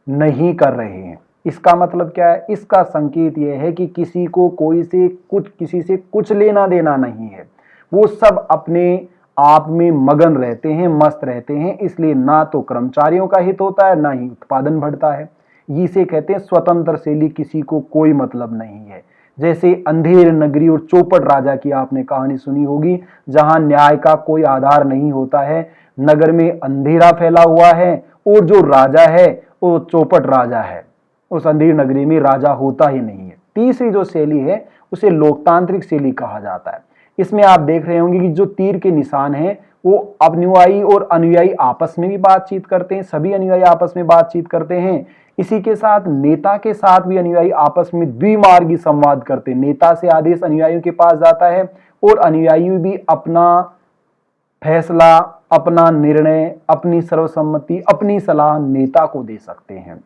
नहीं कर रहे हैं। इसका मतलब क्या है? इसका संकेत यह है कि किसी को किसी से कुछ लेना देना नहीं है, वो सब अपने आप में मगन रहते हैं, मस्त रहते हैं। इसलिए ना तो कर्मचारियों का हित होता है, ना ही उत्पादन बढ़ता है। इसे कहते हैं स्वतंत्र शैली, किसी को कोई मतलब नहीं है। जैसे अंधेर नगरी और चौपट राजा की आपने कहानी सुनी होगी, जहां न्याय का कोई आधार नहीं होता है, नगर में अंधेरा फैला हुआ है और जो राजा है वो चौपट राजा है, उस अंधेर नगरी में राजा होता ही नहीं है। तीसरी जो शैली है उसे लोकतांत्रिक शैली कहा जाता है। इसमें आप देख रहे होंगे कि जो तीर के निशान हैं वो अनुयायी और अनुयायी आपस में भी बातचीत करते हैं, सभी अनुयायी आपस में बातचीत करते हैं। इसी के साथ नेता के साथ भी अनुयायी आपस में द्विमार्गी संवाद करते हैं। नेता से आदेश अनुयायियों के पास जाता है और अनुयायी भी अपना फैसला, अपना निर्णय, अपनी सर्वसम्मति, अपनी सलाह नेता को दे सकते हैं।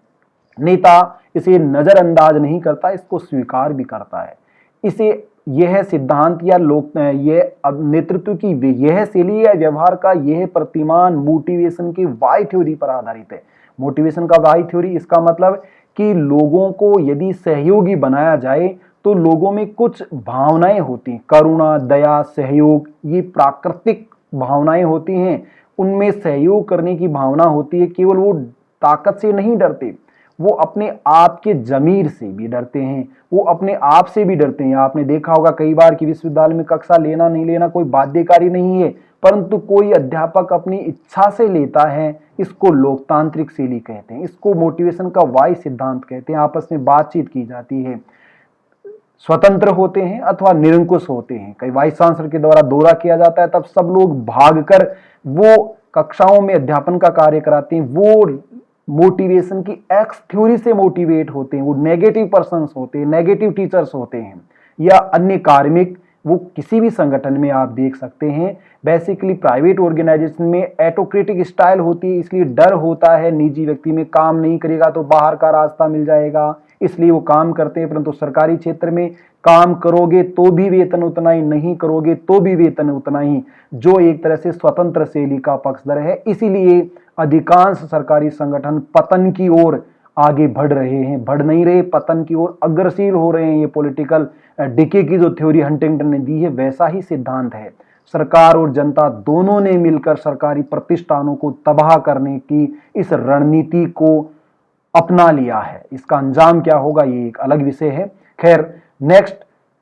नेता इसे नजरअंदाज नहीं करता, इसको स्वीकार भी करता है। इसे यह सिद्धांत या नेतृत्व की यह शैली या व्यवहार का यह प्रतिमान मोटिवेशन की वाई थ्योरी पर आधारित है। मोटिवेशन का वाई थ्योरी, इसका मतलब कि लोगों को यदि सहयोगी बनाया जाए तो लोगों में कुछ भावनाएं होती हैं, करुणा, दया, सहयोग, ये प्राकृतिक भावनाएं होती हैं। उनमें सहयोग करने की भावना होती है। केवल वो ताकत से नहीं डरते, वो अपने आप के जमीर से भी डरते हैं, वो अपने आप से भी डरते हैं। आपने देखा होगा कई बार कि विश्वविद्यालय में कक्षा लेना नहीं लेना कोई बाध्यकारी नहीं है, परंतु कोई अध्यापक अपनी इच्छा से लेता है। इसको लोकतांत्रिक शैली कहते हैं, इसको मोटिवेशन का वाई सिद्धांत कहते हैं। आपस में बातचीत की जाती है, स्वतंत्र होते हैं अथवा निरंकुश होते हैं। कई वाइस चांसलर के द्वारा दौरा किया जाता है, तब सब लोग भागकर वो कक्षाओं में अध्यापन का कार्य कराते हैं। वो मोटिवेशन की एक्स थ्योरी से मोटिवेट होते हैं, वो नेगेटिव पर्सन्स होते हैं, नेगेटिव टीचर्स होते हैं, या अन्य कार्मिक, वो किसी भी संगठन में आप देख सकते हैं। बेसिकली प्राइवेट ऑर्गेनाइजेशन में एटोक्रेटिक स्टाइल होती है, इसलिए डर होता है निजी व्यक्ति में, काम नहीं करेगा तो बाहर का रास्ता मिल जाएगा, इसलिए वो काम करते हैं। परंतु सरकारी क्षेत्र में काम करोगे तो भी वेतन उतना ही, नहीं करोगे तो भी वेतन उतना ही, जो एक तरह से स्वतंत्र शैली का पक्षधर है। इसीलिए अधिकांश सरकारी संगठन पतन की ओर आगे बढ़ रहे हैं, बढ़ नहीं रहे, पतन की ओर अग्रसर हो रहे हैं। ये पॉलिटिकल डिके की जो थ्योरी हंटिंगटन ने दी है, वैसा ही सिद्धांत है। सरकार और जनता दोनों ने मिलकर सरकारी प्रतिष्ठानों को तबाह करने की इस रणनीति को अपना लिया है। इसका अंजाम क्या होगा ये एक अलग विषय है। खैर, नेक्स्ट,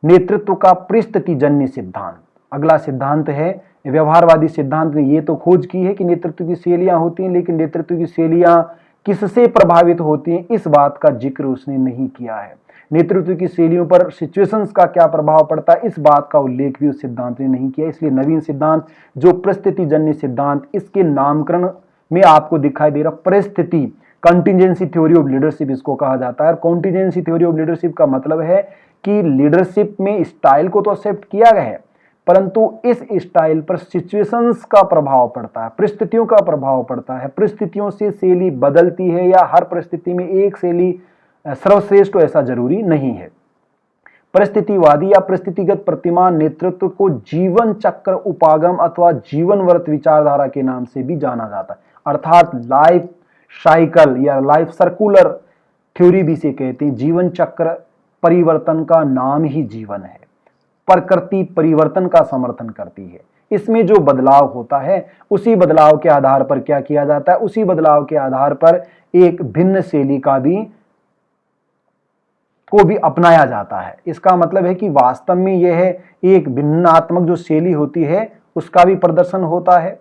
नेतृत्व का परिस्थितिजन्य सिद्धांत अगला सिद्धांत है। व्यवहारवादी सिद्धांत ने ये तो खोज की है कि नेतृत्व की शैलियां होती हैं, लेकिन नेतृत्व की शैलियां किससे प्रभावित होती हैं, इस बात का जिक्र उसने नहीं किया है। नेतृत्व की शैलियों पर सिचुएशंस का क्या प्रभाव पड़ता है, इस बात का उल्लेख भी उस सिद्धांत ने नहीं किया। इसलिए नवीन सिद्धांत जो परिस्थितिजन्य सिद्धांत, इसके नामकरण में आपको दिखाई दे रहा परिस्थिति, कंटिजेंसी थ्योरी ऑफ लीडरशिप इसको कहा जाता है। कंटिजेंसी थ्योरी ऑफ लीडरशिप का मतलब है कि लीडरशिप में स्टाइल को तो एक्सेप्ट किया गया है, परंतु इस स्टाइल पर सिचुएशंस का प्रभाव पड़ता है, परिस्थितियों का प्रभाव पड़ता है। परिस्थितियों से शैली बदलती है, या हर परिस्थिति में एक शैली सर्वश्रेष्ठ हो ऐसा जरूरी नहीं है। परिस्थितिवादी या परिस्थितिगत प्रतिमान नेतृत्व को जीवन चक्र उपागम अथवा जीवनवर्त विचारधारा के नाम से भी जाना जाता है, अर्थात लाइफ साइकिल या लाइफ सर्कुलर थ्योरी भी से कहते हैं। जीवन चक्र परिवर्तन का नाम ही जीवन है। प्रकृति परिवर्तन का समर्थन करती है। इसमें जो बदलाव होता है उसी बदलाव के आधार पर क्या किया जाता है, उसी बदलाव के आधार पर एक भिन्न शैली को भी अपनाया जाता है। इसका मतलब है कि वास्तव में यह एक भिन्नात्मक जो शैली होती है उसका भी प्रदर्शन होता है।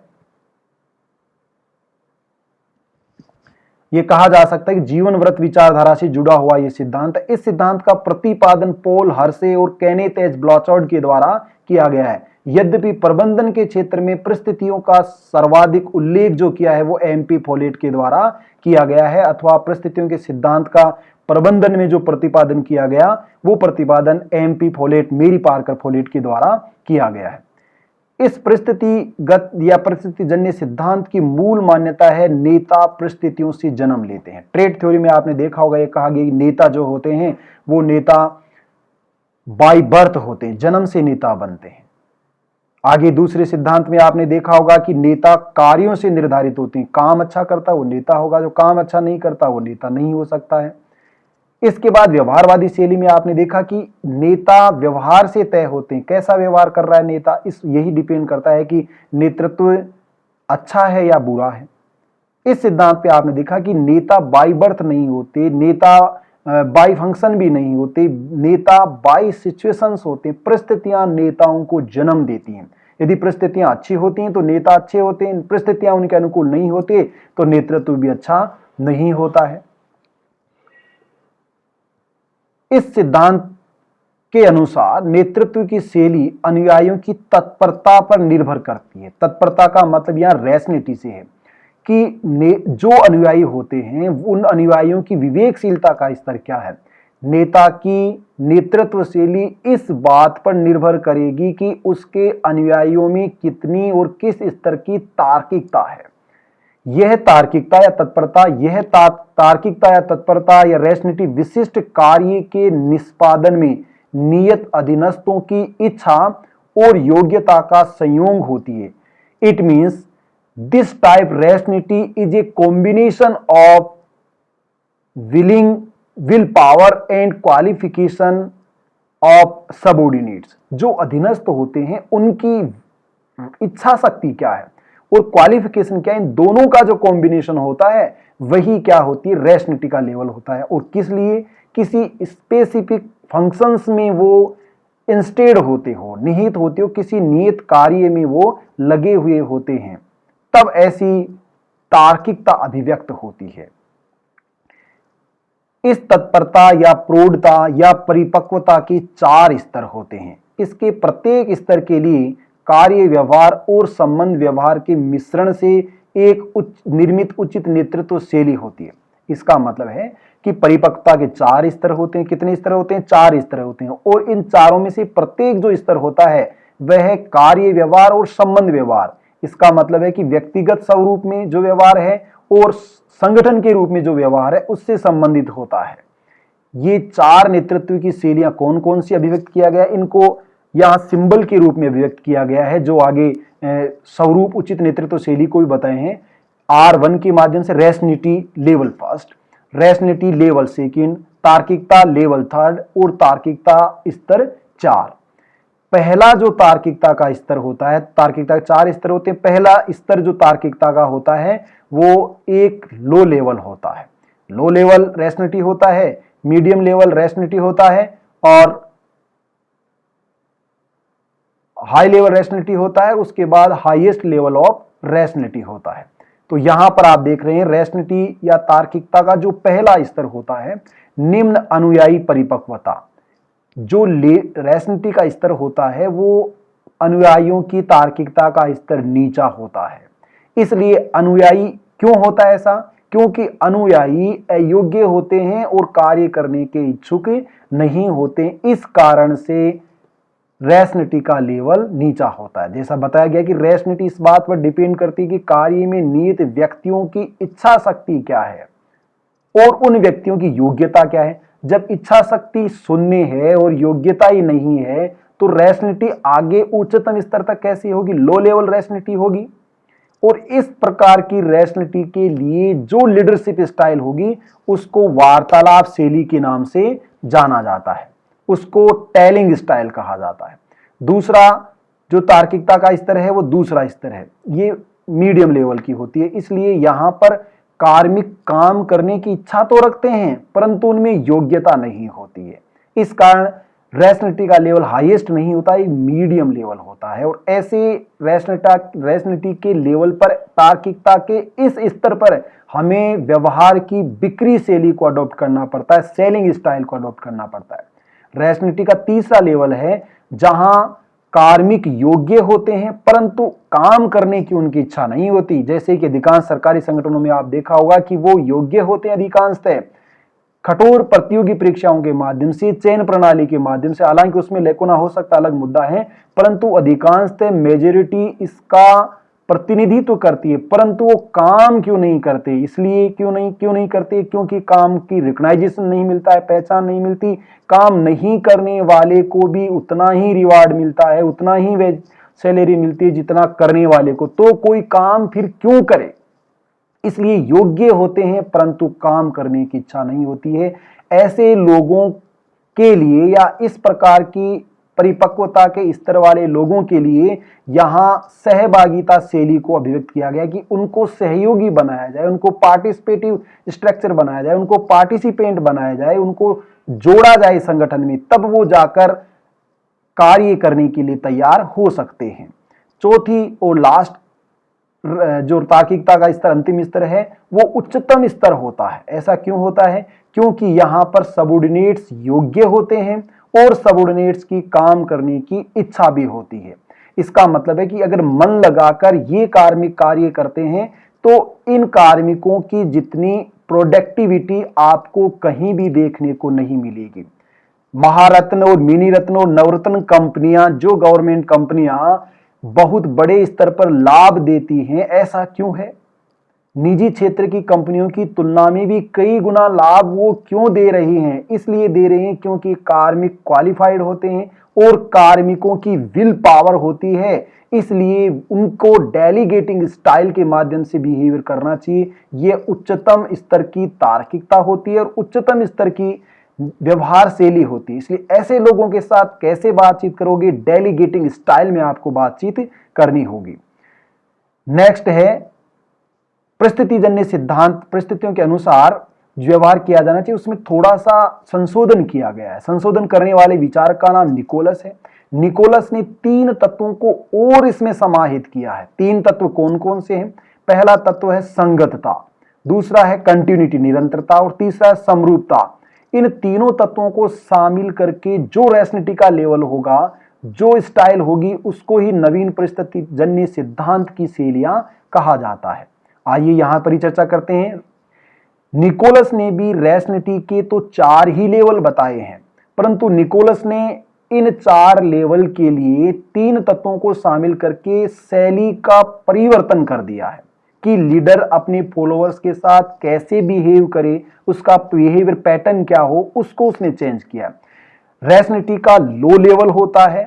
यह कहा जा सकता है कि जीवन व्रत विचारधारा से जुड़ा हुआ यह सिद्धांत, इस सिद्धांत का प्रतिपादन पॉल हर्शे और केनेथ एच ब्लॉचार्ड के द्वारा किया गया है। यद्यपि प्रबंधन के क्षेत्र में परिस्थितियों का सर्वाधिक उल्लेख जो किया है वो एमपी फोलेट के द्वारा किया गया है, अथवा परिस्थितियों के सिद्धांत का प्रबंधन में जो प्रतिपादन किया गया वो प्रतिपादन एमपी फोलेट, मेरी पार्कर फोलेट के द्वारा किया गया है। इस परिस्थितिगत या परिस्थितिजन्य सिद्धांत की मूल मान्यता है नेता परिस्थितियों से जन्म लेते हैं। ट्रेड थ्योरी में आपने देखा होगा, ये कहा गया कि नेता जो होते हैं वो नेता बाय बर्थ होते हैं, जन्म से नेता बनते हैं। आगे दूसरे सिद्धांत में आपने देखा होगा कि नेता कार्यों से निर्धारित होते हैं, काम अच्छा करता है वो नेता होगा, जो काम अच्छा नहीं करता वो नेता नहीं हो सकता है। इसके बाद व्यवहारवादी शैली में आपने देखा कि नेता व्यवहार से तय होते हैं, कैसा व्यवहार कर रहा है नेता, इस यही डिपेंड करता है कि नेतृत्व अच्छा है या बुरा है। इस सिद्धांत पे आपने देखा कि नेता बाय बर्थ नहीं होते, नेता बाय फंक्शन भी नहीं होते, नेता बाय सिचुएशंस होते हैं। परिस्थितियां नेताओं को जन्म देती हैं। यदि परिस्थितियां अच्छी होती हैं तो नेता अच्छे होते हैं, परिस्थितियां उनके अनुकूल नहीं होते तो नेतृत्व भी अच्छा नहीं होता है। इस सिद्धांत के अनुसार नेतृत्व की शैली अनुयायियों की तत्परता पर निर्भर करती है। तत्परता का मतलब यहां रैशनैलिटी से है कि जो अनुयायी होते हैं उन अनुयायियों की विवेकशीलता का स्तर क्या है। नेता की नेतृत्व शैली इस बात पर निर्भर करेगी कि उसके अनुयायियों में कितनी और किस स्तर की तार्किकता है। यह तार्किकता या तत्परता, तार्किकता या तत्परता या रैशनैलिटी विशिष्ट कार्य के निष्पादन में नियत अधीनस्थों की इच्छा और योग्यता का संयोग होती है। It means this type rationality is a combination of will power and qualification of subordinates। जो अधीनस्थ होते हैं उनकी इच्छा शक्ति क्या है और क्वालिफिकेशन क्या है, इन दोनों का जो कॉम्बिनेशन होता है वही क्या होती है, रैशनैलिटी का लेवल होता है। और किस लिए, किसी स्पेसिफिक फंक्शंस में वो इंस्टेड होते हो, निहित होते हो, किसी नियत कार्य में वो लगे हुए होते हैं, तब ऐसी तार्किकता अभिव्यक्त होती है। इस तत्परता या प्रौढ़ता या परिपक्वता के 4 स्तर होते हैं। इसके प्रत्येक स्तर के लिए कार्य व्यवहार और संबंध व्यवहार के मिश्रण से एक निर्मित उचित नेतृत्व शैली होती है। इसका मतलब है कि परिपक्वता के 4 स्तर होते हैं। कितने स्तर होते हैं? 4 स्तर होते हैं। और इन चारों में से प्रत्येक जो स्तर होता है वह कार्य व्यवहार और संबंध व्यवहार, इसका मतलब है कि व्यक्तिगत स्वरूप में जो व्यवहार है और संगठन के रूप में जो व्यवहार है उससे संबंधित होता है। ये 4 नेतृत्व की शैलियां कौन कौन सी अभिव्यक्त किया गया, इनको यहां सिंबल के रूप में अभिव्यक्त किया गया है, जो आगे स्वरूप उचित नेतृत्व शैली को भी बताए हैं। R1 के माध्यम से rationality level first, rationality level second, तार्किकता लेवल थर्ड और तार्किकता स्तर 4। पहला जो तार्किकता का स्तर होता है, तार्किकता के 4 स्तर होते हैं। पहला स्तर जो तार्किकता का होता है वो एक लो लेवल होता है, लो लेवल रैशनैलिटी होता है, मीडियम लेवल रैशनैलिटी होता है और हाई लेवल रैशनैलिटी होता है। उसके बाद हाईएस्ट लेवल ऑफ रैशनैलिटी होता है। तो यहां पर आप देख रहे हैं रैशनैलिटी या तार्किकता का जो पहला स्तर होता है, निम्न अनुयायी परिपक्वता। जो रैशनैलिटी का स्तर होता है वो अनुयायियों की तार्किकता का स्तर नीचा होता है। इसलिए अनुयायी क्यों होता है ऐसा? क्योंकि अनुयायी अयोग्य होते हैं और कार्य करने के इच्छुक नहीं होते। इस कारण से रैशनैलिटी का लेवल नीचा होता है। जैसा बताया गया कि रैशनैलिटी इस बात पर डिपेंड करती है कि कार्य में नियत व्यक्तियों की इच्छा शक्ति क्या है और उन व्यक्तियों की योग्यता क्या है। जब इच्छा शक्ति शून्य है और योग्यता ही नहीं है तो रैशनैलिटी आगे उच्चतम स्तर तक कैसी होगी? लो लेवल रैशनैलिटी होगी। और इस प्रकार की रैशनैलिटी के लिए जो लीडरशिप स्टाइल होगी उसको वार्तालाप शैली के नाम से जाना जाता है, उसको टेलिंग स्टाइल कहा जाता है। दूसरा जो तार्किकता का स्तर है वो दूसरा स्तर है, ये मीडियम लेवल की होती है। इसलिए यहां पर कार्मिक काम करने की इच्छा तो रखते हैं परंतु उनमें योग्यता नहीं होती है। इस कारण रैशनैलिटी का लेवल हाईएस्ट नहीं होता, एक मीडियम लेवल होता है। और ऐसे रैशनैलिटी के लेवल पर, तार्किकता के इस स्तर पर हमें व्यवहार की बिक्री शैली को अडॉप्ट करना पड़ता है, सेलिंग स्टाइल को अडॉप्ट करना पड़ता है। रैशनैलिटी का तीसरा लेवल है जहां कार्मिक योग्य होते हैं परंतु काम करने की उनकी इच्छा नहीं होती। जैसे कि अधिकांश सरकारी संगठनों में आप देखा होगा कि वो योग्य होते हैं अधिकांशतः कठोर प्रतियोगी परीक्षाओं के माध्यम से, चयन प्रणाली के माध्यम से, हालांकि उसमें लेकुना हो सकता अलग मुद्दा है, परंतु अधिकांशतः मेजॉरिटी इसका प्रतिनिधित्व करती है। परंतु वो काम क्यों नहीं करते, इसलिए क्यों नहीं करते, क्योंकि काम की रिकॉग्नाइजेशन नहीं मिलता है, पहचान नहीं मिलती। काम नहीं करने वाले को भी उतना ही रिवार्ड मिलता है, उतना ही वेज सैलरी मिलती है जितना करने वाले को, तो कोई काम फिर क्यों करे। इसलिए योग्य होते हैं परंतु काम करने की इच्छा नहीं होती है। ऐसे लोगों के लिए या इस प्रकार की परिपक्वता के स्तर वाले लोगों के लिए यहां सहभागिता शैली को अभिव्यक्त किया गया कि उनको सहयोगी बनाया जाए, उनको पार्टिसिपेटिव स्ट्रक्चर बनाया जाए, उनको पार्टिसिपेंट बनाया जाए, उनको जोड़ा जाए संगठन में, तब वो जाकर कार्य करने के लिए तैयार हो सकते हैं। चौथी और लास्ट जो तार्किकता का स्तर, अंतिम स्तर है, वो उच्चतम स्तर होता है। ऐसा क्यों होता है? क्योंकि यहां पर सबऑर्डिनेट्स योग्य होते हैं और सबऑर्डिनेट्स की काम करने की इच्छा भी होती है। इसका मतलब है कि अगर मन लगाकर ये कार्मिक कार्य करते हैं तो इन कार्मिकों की जितनी प्रोडक्टिविटी आपको कहीं भी देखने को नहीं मिलेगी। महारत्न और मिनी रत्न और नवरत्न कंपनियां, जो गवर्नमेंट कंपनियां बहुत बड़े स्तर पर लाभ देती हैं, ऐसा क्यों है? निजी क्षेत्र की कंपनियों की तुलना में भी कई गुना लाभ वो क्यों दे रही हैं? इसलिए दे रही हैं क्योंकि कार्मिक क्वालिफाइड होते हैं और कार्मिकों की विल पावर होती है। इसलिए उनको डेलीगेटिंग स्टाइल के माध्यम से बिहेवियर करना चाहिए। यह उच्चतम स्तर की तार्किकता होती है और उच्चतम स्तर की व्यवहार शैली होती है। इसलिए ऐसे लोगों के साथ कैसे बातचीत करोगे? डेलीगेटिंग स्टाइल में आपको बातचीत करनी होगी। नेक्स्ट है परिस्थितिजन्य सिद्धांत। परिस्थितियों के अनुसार जो व्यवहार किया जाना चाहिए उसमें थोड़ा सा संशोधन किया गया है। संशोधन करने वाले विचारक का नाम निकोलस है। निकोलस ने 3 तत्वों को और इसमें समाहित किया है। 3 तत्व कौन कौन से हैं? पहला तत्व है संगतता, दूसरा है कंटिन्यूटी निरंतरता और तीसरा है समरूपता। इन तीनों तत्वों को शामिल करके जो रैशनैलिटी का लेवल होगा, जो स्टाइल होगी, उसको ही नवीन परिस्थितिजन्य सिद्धांत की शैलियां कहा जाता है। आइए यहां पर ही चर्चा करते हैं। निकोलस ने भी रैशनैलिटी के तो 4 ही लेवल बताए हैं, परंतु निकोलस ने इन 4 लेवल के लिए 3 तत्वों को शामिल करके शैली का परिवर्तन कर दिया है कि लीडर अपने फॉलोअर्स के साथ कैसे बिहेव करे, उसका बिहेवियर पैटर्न क्या हो, उसको उसने चेंज किया। रैशनैलिटी का लो लेवल होता है।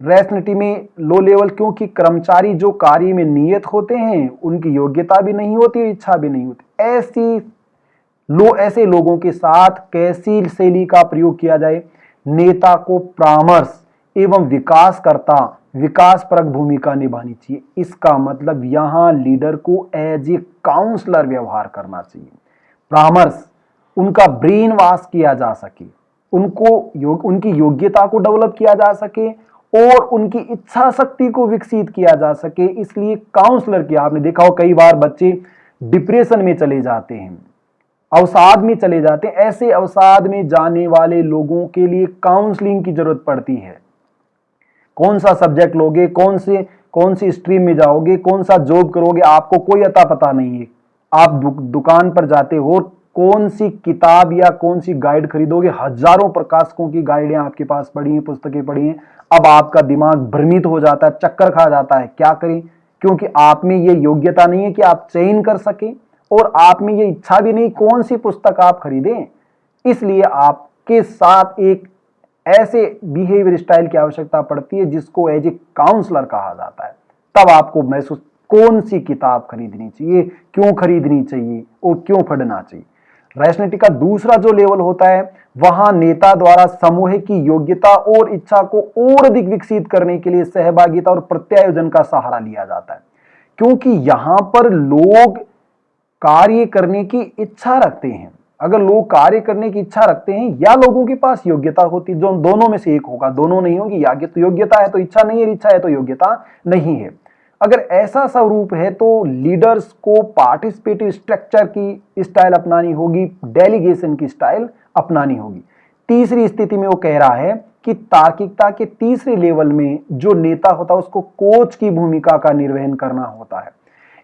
रैशनैलिटी में लो लेवल क्योंकि कर्मचारी जो कार्य में नियत होते हैं उनकी योग्यता भी नहीं होती, इच्छा भी नहीं होती। ऐसे लोगों के साथ कैसी शैली का प्रयोग किया जाए? नेता को परामर्श एवं विकासपरक भूमिका निभानी चाहिए। इसका मतलब यहां लीडर को एज ए काउंसलर व्यवहार करना चाहिए। परामर्श, उनका ब्रेन वॉश किया जा सके, उनकी योग्यता को डेवलप किया जा सके और उनकी इच्छा शक्ति को विकसित किया जा सके। इसलिए काउंसलर की, आपने देखा हो कई बार बच्चे डिप्रेशन में चले जाते हैं, अवसाद में चले जाते हैं। ऐसे अवसाद में जाने वाले लोगों के लिए काउंसलिंग की जरूरत पड़ती है। कौन सा सब्जेक्ट लोगे, कौन सी स्ट्रीम में जाओगे, कौन सा जॉब करोगे, आपको कोई अता पता नहीं है। आप दुकान पर जाते हो, कौन सी किताब या कौन सी गाइड खरीदोगे? हजारों प्रकाशकों की गाइडें आपके पास पड़ी हैं, पुस्तकें पड़ी हैं। अब आपका दिमाग भ्रमित हो जाता है, चक्कर खा जाता है। क्या करें? क्योंकि आप में ये योग्यता नहीं है कि आप चयन कर सके और आप में ये इच्छा भी नहीं कौन सी पुस्तक आप खरीदें। इसलिए आपके साथ एक ऐसे बिहेवियर स्टाइल की आवश्यकता पड़ती है जिसको एज ए काउंसलर कहा जाता है। तब आपको महसूस कौन सी किताब खरीदनी चाहिए, क्यों खरीदनी चाहिए और क्यों पढ़ना चाहिए। रैशनैलिटी का दूसरा जो लेवल होता है वहां नेता द्वारा समूह की योग्यता और इच्छा को और अधिक विकसित करने के लिए सहभागिता और प्रत्यायोजन का सहारा लिया जाता है, क्योंकि यहां पर लोग कार्य करने की इच्छा रखते हैं। अगर लोग कार्य करने की इच्छा रखते हैं या लोगों के पास योग्यता होती, जो दोनों में से एक होगा, दोनों नहीं होगी, या तो योग्यता है तो इच्छा नहीं है, इच्छा है तो योग्यता नहीं है। अगर ऐसा स्वरूप है तो लीडर्स को पार्टिसिपेटिव स्ट्रक्चर की स्टाइल अपनानी होगी, डेलीगेशन की स्टाइल अपनानी होगी। तीसरी स्थिति में वो कह रहा है कि तार्किकता के तीसरे लेवल में जो नेता होता है उसको कोच की भूमिका का निर्वहन करना होता है।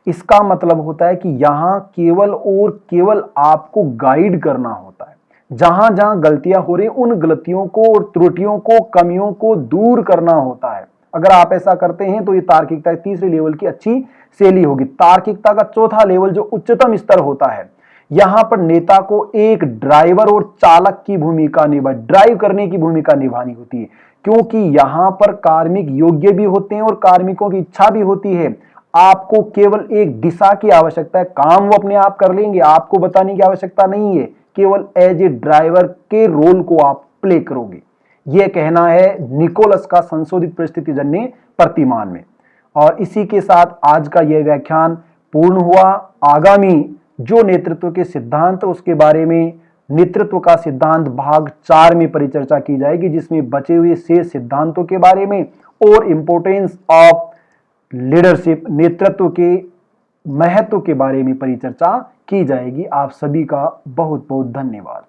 इसका मतलब होता है कि यहां केवल और केवल आपको गाइड करना होता है। जहां जहां गलतियां हो रही उन गलतियों को और त्रुटियों को, कमियों को दूर करना होता है। अगर आप ऐसा करते हैं तो ये तार्किकता तीसरे लेवल की अच्छी शैली होगी। तार्किकता का चौथा लेवल जो उच्चतम स्तर होता है, यहां पर नेता को एक ड्राइवर और चालक की भूमिका ड्राइव करने की भूमिका निभानी होती है, क्योंकि यहां पर कार्मिक योग्य भी होते हैं और कार्मिकों की इच्छा भी होती है। आपको केवल एक दिशा की आवश्यकता है, काम वो अपने आप कर लेंगे, आपको बताने की आवश्यकता नहीं है, केवल एज ए ड्राइवर के रोल को आप प्ले करोगे। यह कहना है निकोलस का संशोधित परिस्थितिजन्य प्रतिमान में। और इसी के साथ आज का यह व्याख्यान पूर्ण हुआ। आगामी जो नेतृत्व के सिद्धांत उसके बारे में नेतृत्व का सिद्धांत भाग 4 में परिचर्चा की जाएगी, जिसमें बचे हुए शेष सिद्धांतों के बारे में और इंपोर्टेंस ऑफ लीडरशिप, नेतृत्व के महत्व के बारे में परिचर्चा की जाएगी। आप सभी का बहुत बहुत धन्यवाद।